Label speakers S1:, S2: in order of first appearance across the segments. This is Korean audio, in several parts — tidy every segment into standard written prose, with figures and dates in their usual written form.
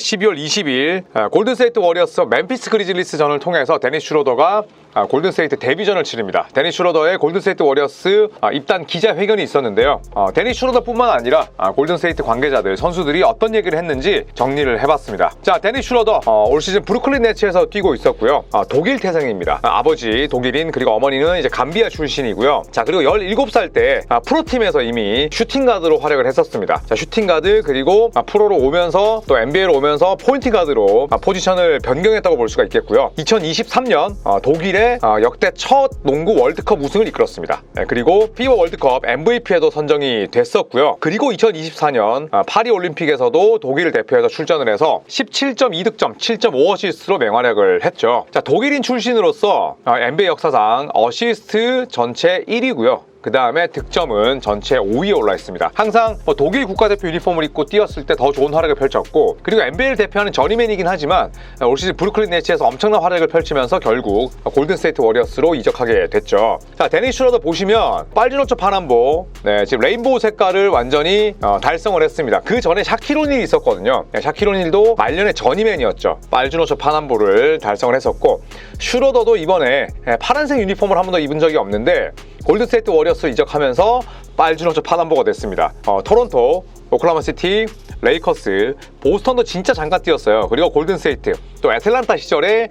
S1: 12월 20일 골든스테이트 워리어스 멤피스 그리즐리스전을 통해서 데니스 슈로더가 골든스테이트 데뷔전을 치릅니다. 데니스 슈로더의 골든스테이트 워리어스 입단 기자회견이 있었는데요. 데니스 슈로더뿐만 아니라 골든스테이트 관계자들, 선수들이 어떤 얘기를 했는지 정리를 해봤습니다. 자, 데니스 슈로더 올 시즌 브루클린 네츠에서 뛰고 있었고요. 독일 태생입니다. 아버지 독일인, 그리고 어머니는 이제 감비아 출신이고요. 자, 그리고 17살 때 프로팀에서 이미 슈팅가드로 활약을 했었습니다. 자, 슈팅가드, 그리고 프로로 오면서 또 NBA로 오면서 포인트가드로 포지션을 변경했다고 볼 수가 있겠고요. 2023년 독일의 역대 첫 농구 월드컵 우승을 이끌었습니다. 그리고 피바 월드컵 MVP에도 선정이 됐었고요. 그리고 2024년 파리 올림픽에서도 독일을 대표해서 출전을 해서 17.2득점, 7.5어시스트로 맹활약을 했죠. 자, 독일인 출신으로서 NBA 역사상 어시스트 전체 1위고요. 그 다음에 득점은 전체 5위에 올라 있습니다. 항상 독일 국가대표 유니폼을 입고 뛰었을 때 더 좋은 활약을 펼쳤고, 그리고 NBA를 대표하는 저니맨이긴 하지만 올 시즌 브루클린 네츠에서 엄청난 활약을 펼치면서 결국 골든스테이트 워리어스로 이적하게 됐죠. 자, 데니스 슈로더 보시면 빨주노초 파남보, 지금 레인보우 색깔을 완전히 달성을 했습니다. 그 전에 샤킬 오닐이 있었거든요. 샤킬 오닐도 말년의 저니맨이었죠. 빨주노초 파남보를 달성을 했었고, 슈로더도 이번에 파란색 유니폼을 한 번도 입은 적이 없는데 골든스테이트 워리어스 이적하면서 빨주노초 파남보가 됐습니다. 토론토, 오클라호마 시티, 레이커스, 보스턴도 진짜 잠깐 뛰었어요. 그리고 골든스테이트, 또 애틀란타 시절에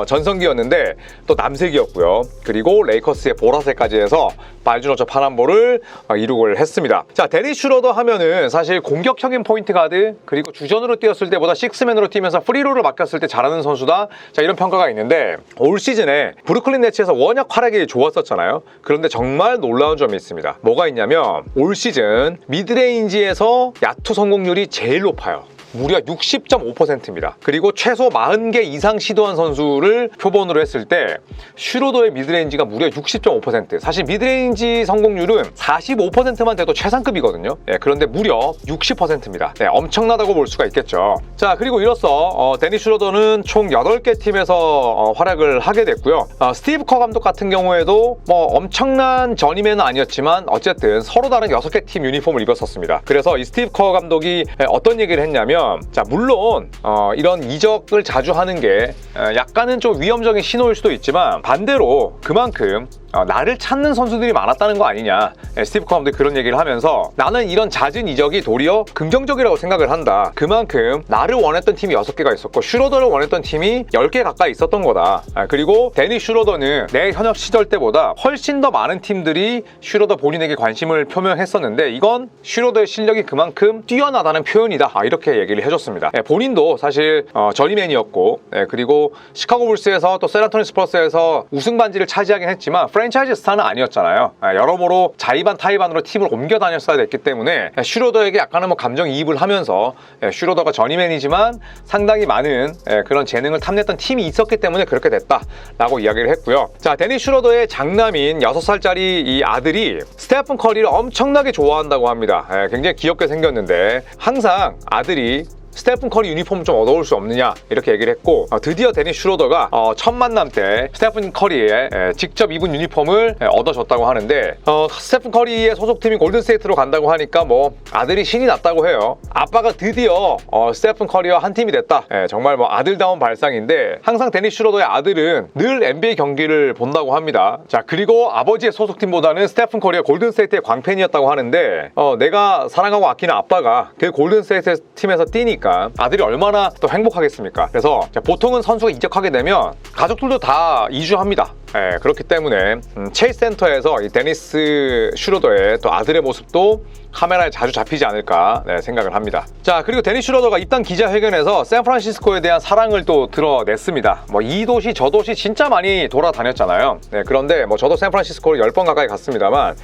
S1: 전성기였는데 또 남색이었고요. 그리고 레이커스의 보라색까지 해서 빨주노초 파남보를 이룩을 했습니다. 자, 데니스 슈로더 하면은 사실 공격형인 포인트 가드, 그리고 주전으로 뛰었을 때보다 식스맨으로 뛰면서 프리롤을 맡겼을 때 잘하는 선수다, 자, 이런 평가가 있는데, 올 시즌에 브루클린 네츠에서 워낙 활약이 좋았었잖아요. 그런데 정말 놀라운 점이 있습니다. 뭐가 있냐면 올 시즌 미드레인지에서 야투 성공률이 제일 높아요. 무려 60.5%입니다. 그리고 최소 40개 이상 시도한 선수를 표본으로 했을 때 슈로더의 미드레인지가 무려 60.5%. 사실 미드레인지 성공률은 45%만 돼도 최상급이거든요. 그런데 무려 60%입니다. 엄청나다고 볼 수가 있겠죠. 자, 그리고 이로써 데니스 슈로더는 총 8개 팀에서 활약을 하게 됐고요. 스티브 커 감독 같은 경우에도 엄청난 저니맨은 아니었지만 어쨌든 서로 다른 6개 팀 유니폼을 입었었습니다. 그래서 이 스티브 커 감독이 어떤 얘기를 했냐면, 자, 물론 이런 이적을 자주 하는 게 약간은 좀 위험적인 신호일 수도 있지만 반대로 그만큼 나를 찾는 선수들이 많았다는 거 아니냐, 스티브 커 감독이 그런 얘기를 하면서, 나는 이런 잦은 이적이 도리어 긍정적이라고 생각을 한다. 그만큼 나를 원했던 팀이 6개가 있었고 슈로더를 원했던 팀이 10개 가까이 있었던 거다. 그리고 데니스 슈로더는 내 현역 시절 때보다 훨씬 더 많은 팀들이 슈로더 본인에게 관심을 표명했었는데 이건 슈로더의 실력이 그만큼 뛰어나다는 표현이다, 이렇게 얘기를 해줬습니다. 본인도 사실 저리맨이었고, 그리고 시카고 불스에서 또 샌안토니 스퍼스에서 우승 반지를 차지하긴 했지만 프랜차이즈 스타는 아니었잖아요. 여러모로 자의반 타의반으로 팀을 옮겨 다녔어야 됐기 때문에 슈로더에게 약간은 감정이입을 하면서, 슈로더가 저니맨이지만 상당히 많은 그런 재능을 탐냈던 팀이 있었기 때문에 그렇게 됐다라고 이야기를 했고요. 자, 데니스 슈로더의 장남인 6살짜리 이 아들이 스테픈 커리를 엄청나게 좋아한다고 합니다. 굉장히 귀엽게 생겼는데 항상 아들이 스테픈 커리 유니폼 좀 얻어올 수 없느냐, 이렇게 얘기를 했고, 드디어 데니스 슈로더가 첫 만남 때 스테픈 커리의 직접 입은 유니폼을 얻어줬다고 하는데, 스테픈 커리의 소속팀이 골든스테이트로 간다고 하니까 아들이 신이 났다고 해요. 아빠가 드디어 스테픈 커리와 한 팀이 됐다. 정말 아들다운 발상인데, 항상 데니스 슈로더의 아들은 늘 NBA 경기를 본다고 합니다. 자, 그리고 아버지의 소속팀보다는 스테픈 커리가 골든스테이트의 광팬이었다고 하는데, 내가 사랑하고 아끼는 아빠가 그 골든스테이트 팀에서 뛰니까 아들이 얼마나 또 행복하겠습니까? 그래서 보통은 선수가 이적하게 되면 가족들도 다 이주합니다. 그렇기 때문에 체이스 센터에서 이 데니스 슈로더의 또 아들의 모습도 카메라에 자주 잡히지 않을까 생각을 합니다. 자, 그리고 데니스 슈로더가 입단 기자회견에서 샌프란시스코에 대한 사랑을 또 드러냈습니다. 이 도시 저 도시 진짜 많이 돌아다녔잖아요. 그런데 저도 샌프란시스코를 10번 가까이 갔습니다만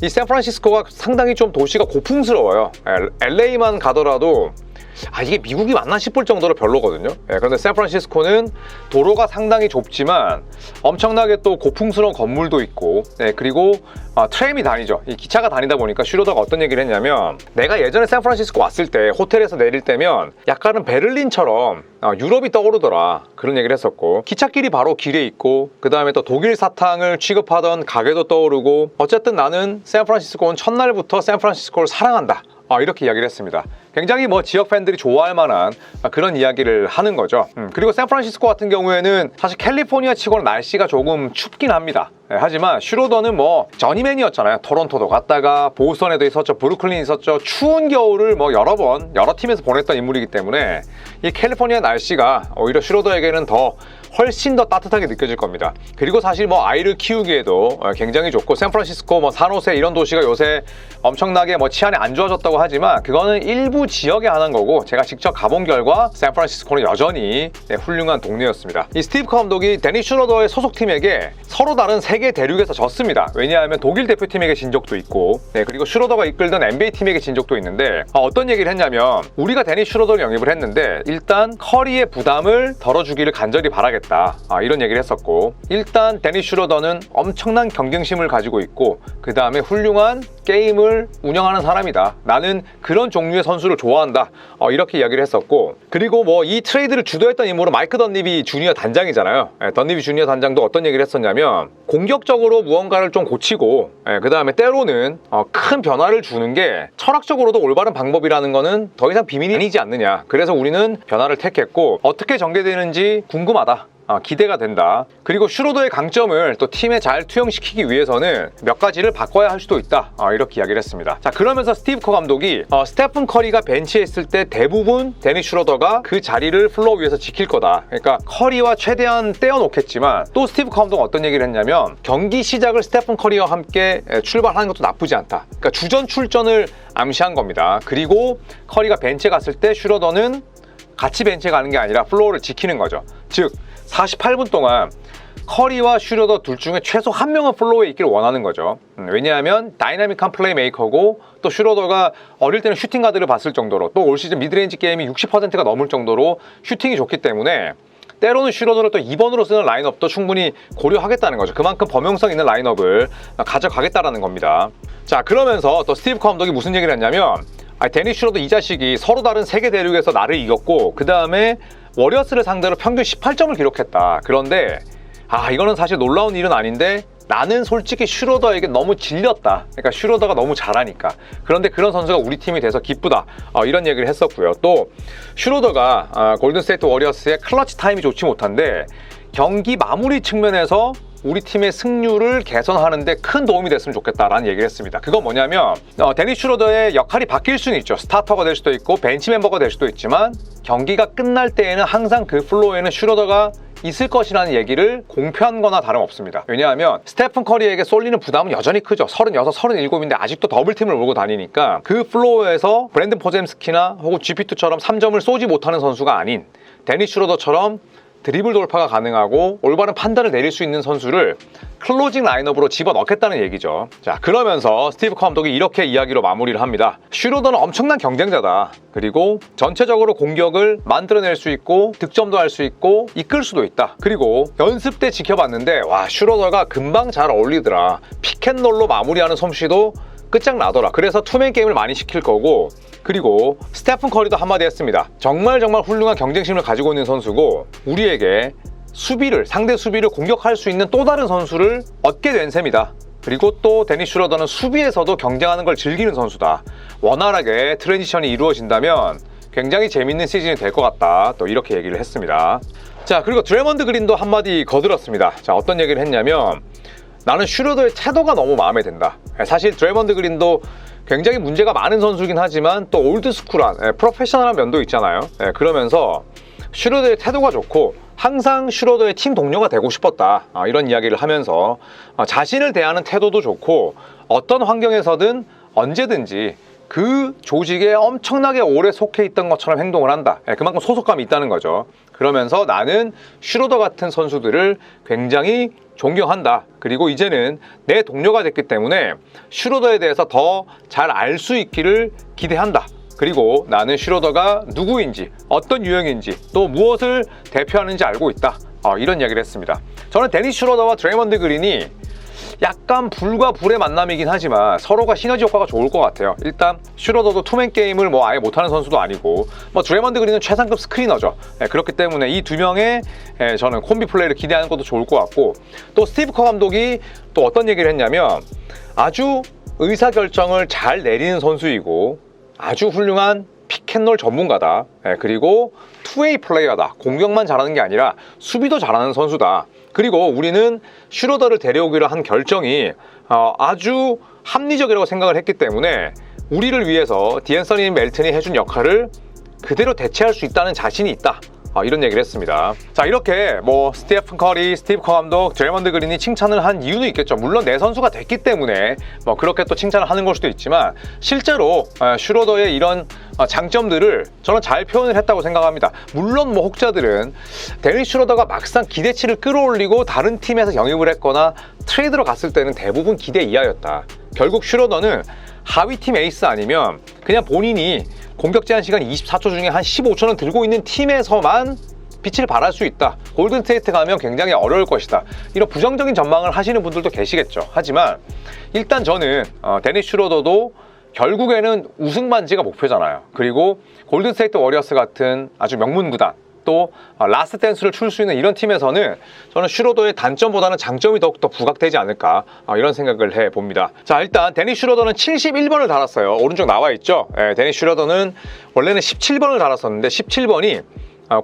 S1: 이 샌프란시스코가 상당히 좀 도시가 고풍스러워요. LA만 가더라도 이게 미국이 맞나 싶을 정도로 별로거든요. 그런데 샌프란시스코는 도로가 상당히 좁지만 엄청나게 또 고풍스러운 건물도 있고, 그리고 트램이 다니죠. 이 기차가 다니다 보니까 슈로더가 어떤 얘기를 했냐면, 내가 예전에 샌프란시스코 왔을 때 호텔에서 내릴 때면 약간은 베를린처럼 유럽이 떠오르더라, 그런 얘기를 했었고, 기찻길이 바로 길에 있고, 그 다음에 또 독일 사탕을 취급하던 가게도 떠오르고, 어쨌든 나는 샌프란시스코 온 첫날부터 샌프란시스코를 사랑한다, 이렇게 이야기를 했습니다. 굉장히 뭐 지역 팬들이 좋아할 만한 그런 이야기를 하는 거죠. 그리고 샌프란시스코 같은 경우에는 사실 캘리포니아 치고는 날씨가 조금 춥긴 합니다. 하지만 슈로더는 뭐 저니맨이었잖아요. 토론토도 갔다가 보스턴에도 있었죠. 브루클린 있었죠. 추운 겨울을 뭐 여러 팀에서 보냈던 인물이기 때문에 이 캘리포니아 날씨가 오히려 슈로더에게는 훨씬 더 따뜻하게 느껴질 겁니다. 그리고 사실 뭐 아이를 키우기에도 굉장히 좋고, 샌프란시스코, 뭐 산호세 이런 도시가 요새 엄청나게 뭐 치안이 안 좋아졌다고 하지만 그거는 일부 지역에 한한 거고, 제가 직접 가본 결과 샌프란시스코는 여전히 훌륭한 동네였습니다. 이 스티브 커 감독이 데니 슈로더의 소속팀에게 서로 다른 세계 대륙에서 졌습니다. 왜냐하면 독일 대표팀에게 진 적도 있고, 그리고 슈로더가 이끌던 NBA 팀에게 진 적도 있는데, 어떤 얘기를 했냐면 우리가 데니 슈로더를 영입을 했는데 일단 커리의 부담을 덜어주기를 간절히 바라겠다, 이런 얘기를 했었고, 일단 데니 슈로더는 엄청난 경쟁심을 가지고 있고 그 다음에 훌륭한 게임을 운영하는 사람이다, 나는 그런 종류의 선수를 좋아한다, 이렇게 이야기를 했었고, 그리고 뭐 이 트레이드를 주도했던 인물은 마이크 던니비 주니어 단장이잖아요. 던니비 주니어 단장도 어떤 얘기를 했었냐면 공격적으로 무언가를 좀 고치고 그 다음에 때로는 큰 변화를 주는 게 철학적으로도 올바른 방법이라는 거는 더 이상 비밀이 아니지 않느냐, 그래서 우리는 변화를 택했고 어떻게 전개되는지 궁금하다, 기대가 된다. 그리고 슈로더의 강점을 또 팀에 잘 투영시키기 위해서는 몇 가지를 바꿔야 할 수도 있다, 이렇게 이야기를 했습니다. 자, 그러면서 스티브 커 감독이 스테픈 커리가 벤치에 있을 때 대부분 데니 슈로더가 그 자리를 플로어 위에서 지킬 거다, 그러니까 커리와 최대한 떼어놓겠지만, 또 스티브 커 감독은 어떤 얘기를 했냐면 경기 시작을 스테픈 커리와 함께 출발하는 것도 나쁘지 않다, 그러니까 주전 출전을 암시한 겁니다. 그리고 커리가 벤치에 갔을 때 슈로더는 같이 벤치에 가는 게 아니라 플로어를 지키는 거죠. 즉 48분 동안 커리와 슈로더 둘 중에 최소 한 명은 플로어에 있기를 원하는 거죠. 왜냐하면 다이나믹한 플레이메이커고, 또 슈로더가 어릴 때는 슈팅 가드를 봤을 정도로, 또 올 시즌 미드레인지 게임이 60%가 넘을 정도로 슈팅이 좋기 때문에 때로는 슈로더를 또 2번으로 쓰는 라인업도 충분히 고려하겠다는 거죠. 그만큼 범용성 있는 라인업을 가져가겠다라는 겁니다. 자, 그러면서 또 스티브 커 감독이 무슨 얘기를 했냐면, 데니 슈로더 이 자식이 서로 다른 세계 대륙에서 나를 이겼고 그 다음에 워리어스를 상대로 평균 18점을 기록했다. 그런데 이거는 사실 놀라운 일은 아닌데 나는 솔직히 슈로더에게 너무 질렸다. 그러니까 슈로더가 너무 잘하니까. 그런데 그런 선수가 우리 팀이 돼서 기쁘다, 이런 얘기를 했었고요. 또 슈로더가 골든스테이트 워리어스의 클러치 타임이 좋지 못한데 경기 마무리 측면에서 우리 팀의 승률을 개선하는 데 큰 도움이 됐으면 좋겠다라는 얘기를 했습니다. 그건 뭐냐면 데니 슈로더의 역할이 바뀔 수는 있죠. 스타터가 될 수도 있고 벤치 멤버가 될 수도 있지만 경기가 끝날 때에는 항상 그 플로어에는 슈로더가 있을 것이라는 얘기를 공표한 거나 다름없습니다. 왜냐하면 스테픈 커리에게 쏠리는 부담은 여전히 크죠. 36, 37인데 아직도 더블팀을 몰고 다니니까 그 플로어에서 브랜든 포젬스키나 혹은 GP2처럼 3점을 쏘지 못하는 선수가 아닌 데니 슈로더처럼 드리블 돌파가 가능하고 올바른 판단을 내릴 수 있는 선수를 클로징 라인업으로 집어넣겠다는 얘기죠. 자, 그러면서 스티브 커 감독이 이렇게 이야기로 마무리를 합니다. 슈로더는 엄청난 경쟁자다. 그리고 전체적으로 공격을 만들어낼 수 있고 득점도 할 수 있고 이끌 수도 있다. 그리고 연습 때 지켜봤는데 슈로더가 금방 잘 어울리더라. 픽앤롤로 마무리하는 솜씨도 끝장나더라. 그래서 투맨 게임을 많이 시킬 거고, 그리고 스테픈 커리도 한마디 했습니다. 정말 훌륭한 경쟁심을 가지고 있는 선수고 우리에게 상대 수비를 공격할 수 있는 또 다른 선수를 얻게 된 셈이다. 그리고 또 데니 슈로더는 수비에서도 경쟁하는 걸 즐기는 선수다. 원활하게 트랜지션이 이루어진다면 굉장히 재밌는 시즌이 될 것 같다. 또 이렇게 얘기를 했습니다. 자, 그리고 드래먼드 그린도 한마디 거들었습니다. 자, 어떤 얘기를 했냐면 나는 슈로더의 태도가 너무 마음에 든다. 사실 드래먼드 그린도 굉장히 문제가 많은 선수긴 하지만 또 올드스쿨한 프로페셔널한 면도 있잖아요. 그러면서 슈로더의 태도가 좋고 항상 슈로더의 팀 동료가 되고 싶었다, 이런 이야기를 하면서 자신을 대하는 태도도 좋고 어떤 환경에서든 언제든지 그 조직에 엄청나게 오래 속해 있던 것처럼 행동을 한다. 그만큼 소속감이 있다는 거죠. 그러면서 나는 슈로더 같은 선수들을 굉장히 존경한다. 그리고 이제는 내 동료가 됐기 때문에 슈로더에 대해서 더 잘 알 수 있기를 기대한다. 그리고 나는 슈로더가 누구인지, 어떤 유형인지, 또 무엇을 대표하는지 알고 있다. 이런 이야기를 했습니다. 저는 데니 슈로더와 드레이먼드 그린이 약간 불과 불의 만남이긴 하지만 서로가 시너지 효과가 좋을 것 같아요. 일단 슈로더도 투맨 게임을 아예 못하는 선수도 아니고 드레이먼드 그린은 최상급 스크리너죠. 그렇기 때문에 이 두 명의 저는 콤비 플레이를 기대하는 것도 좋을 것 같고, 또 스티브 커 감독이 또 어떤 얘기를 했냐면 아주 의사결정을 잘 내리는 선수이고 아주 훌륭한 픽앤롤 전문가다. 그리고 투웨이 플레이어다. 공격만 잘하는 게 아니라 수비도 잘하는 선수다. 그리고 우리는 슈로더를 데려오기로 한 결정이 아주 합리적이라고 생각을 했기 때문에 우리를 위해서 디앤서니 멜튼이 해준 역할을 그대로 대체할 수 있다는 자신이 있다. 이런 얘기를 했습니다. 자, 이렇게 뭐 스테픈 커리, 스티브 커 감독, 드레먼드 그린이 칭찬을 한 이유는 있겠죠. 물론 내 선수가 됐기 때문에 뭐 그렇게 또 칭찬을 하는 걸 수도 있지만 실제로 슈로더의 이런 장점들을 저는 잘 표현을 했다고 생각합니다. 물론 뭐 혹자들은 데니스 슈로더가 막상 기대치를 끌어올리고 다른 팀에서 영입을 했거나 트레이드로 갔을 때는 대부분 기대 이하였다. 결국 슈로더는 하위 팀 에이스 아니면 그냥 본인이 공격 제한 시간 24초 중에 한 15초는 들고 있는 팀에서만 빛을 발할 수 있다. 골든스테이트 가면 굉장히 어려울 것이다. 이런 부정적인 전망을 하시는 분들도 계시겠죠. 하지만 일단 저는 데니스 슈로더도 결국에는 우승 반지가 목표잖아요. 그리고 골든스테이트 워리어스 같은 아주 명문 구단, 또 라스트 댄스를 출 수 있는 이런 팀에서는 저는 슈로더의 단점보다는 장점이 더욱더 부각되지 않을까 이런 생각을 해봅니다. 자, 일단 데니스 슈로더는 71번을 달았어요. 오른쪽 나와 있죠. 데니스 슈로더는 원래는 17번을 달았었는데 17번이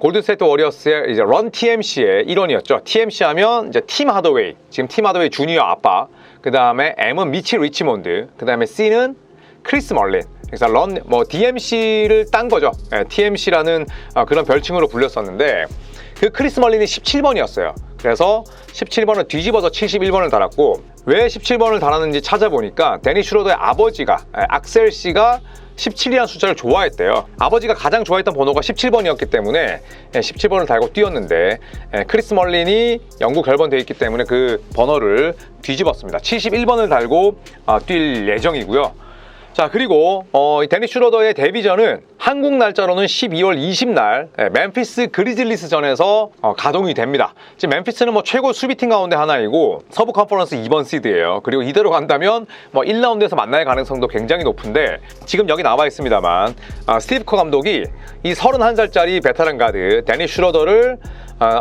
S1: 골든스테이트 워리어스의 이제 런 TMC의 일원이었죠. TMC 하면 이제 팀 하더웨이, 지금 팀 하더웨이 주니어 아빠, 그 다음에 M은 미치 리치몬드, 그 다음에 C는 크리스 멀린. 그래서 DMC를 딴 거죠. TMC라는 그런 별칭으로 불렸었는데 그 크리스 멀린이 17번이었어요. 그래서 17번을 뒤집어서 71번을 달았고, 왜 17번을 달았는지 찾아보니까 데니스 슈로더의 아버지가 악셀 씨가 17이라는 숫자를 좋아했대요. 아버지가 가장 좋아했던 번호가 17번이었기 때문에 17번을 달고 뛰었는데 크리스 멀린이 영구 결번되어 있기 때문에 그 번호를 뒤집었습니다. 71번을 달고 뛸 예정이고요. 자, 그리고 데니스 슈로더의 데뷔전은 한국 날짜로는 12월 20날 멤피스 그리즐리스전에서 가동이 됩니다. 지금 멤피스는 뭐 최고 수비팀 가운데 하나이고 서부 컨퍼런스 2번 시드예요. 그리고 이대로 간다면 뭐 1라운드에서 만날 가능성도 굉장히 높은데, 지금 여기 나와 있습니다만 스티브 커 감독이 이 31살짜리 베테랑 가드 데니스 슈로더를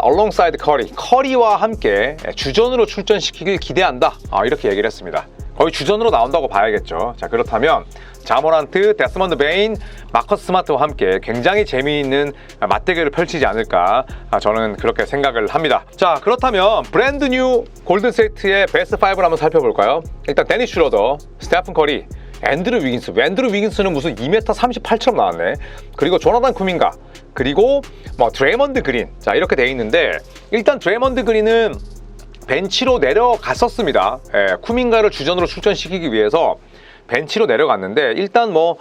S1: alongside 커리와 함께 주전으로 출전시키길 기대한다. 이렇게 얘기를 했습니다. 거의 주전으로 나온다고 봐야겠죠. 자, 그렇다면 자모란트, 데스먼드 베인, 마커스 스마트와 함께 굉장히 재미있는 맞대결을 펼치지 않을까, 저는 그렇게 생각을 합니다. 자, 그렇다면 브랜드 뉴 골든스테이트의 베스트 5를 한번 살펴볼까요? 일단 데니스 슈로더, 스테픈 커리, 앤드루 위긴스는 무슨 2m 38처럼 나왔네. 그리고 조나단 쿠민가, 그리고 뭐 드레이먼드 그린. 자, 이렇게 돼 있는데 일단 드레이먼드 그린은 벤치로 내려갔었습니다. 쿠민가를 주전으로 출전시키기 위해서 ben치로 내려갔는데, 일단 뭐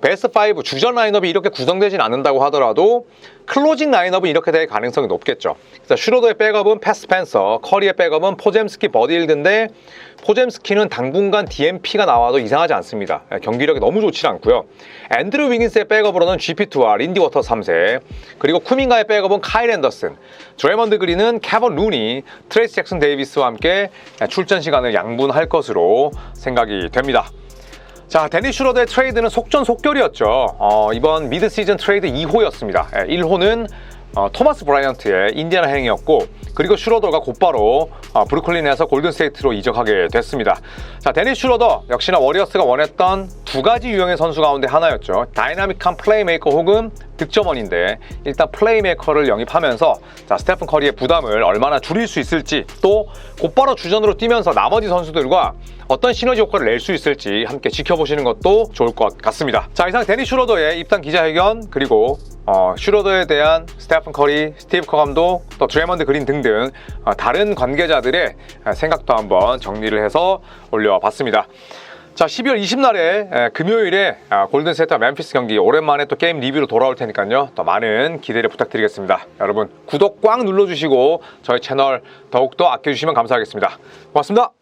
S1: 베스트 5 주전 라인업이 이렇게 구성되진 않는다고 하더라도 클로징 라인업은 이렇게 될 가능성이 높겠죠. 그래서 슈로더의 백업은 패스 스펜서, 커리의 백업은 포젬스키, 버디힐드인데 포젬스키는 당분간 DMP가 나와도 이상하지 않습니다. 경기력이 너무 좋지 않고요. 앤드루 위긴스의 백업으로는 GP2와 린디 워터 3세, 그리고 쿠민가의 백업은 카일 앤더슨, 드레먼드 그린은 캐번 루니, 트레이시 잭슨 데이비스와 함께 출전 시간을 양분할 것으로 생각이 됩니다. 자, 데니스 슈로더의 트레이드는 속전속결이었죠. 이번 미드 시즌 트레이드 2호였습니다. 1호는 토마스 브라이언트의 인디애나 행이었고, 그리고 슈로더가 곧바로 브루클린에서 골든스테이트로 이적하게 됐습니다. 자, 데니스 슈로더 역시나 워리어스가 원했던 두 가지 유형의 선수 가운데 하나였죠. 다이나믹한 플레이메이커 혹은 득점원인데, 일단 플레이메이커를 영입하면서 스테픈 커리의 부담을 얼마나 줄일 수 있을지, 또 곧바로 주전으로 뛰면서 나머지 선수들과 어떤 시너지 효과를 낼 수 있을지 함께 지켜보시는 것도 좋을 것 같습니다. 자, 이상 데니스 슈로더의 입단 기자회견, 그리고 슈로더에 대한 스테픈 커리, 스티브 커 감독, 또 드레먼드 그린 등등 다른 관계자들의 생각도 한번 정리를 해서 올려봤습니다. 자, 12월 20날에 금요일에 골든스테이트와 멤피스 경기, 오랜만에 또 게임 리뷰로 돌아올 테니까요, 더 많은 기대를 부탁드리겠습니다. 여러분 구독 꽉 눌러주시고 저희 채널 더욱더 아껴주시면 감사하겠습니다. 고맙습니다.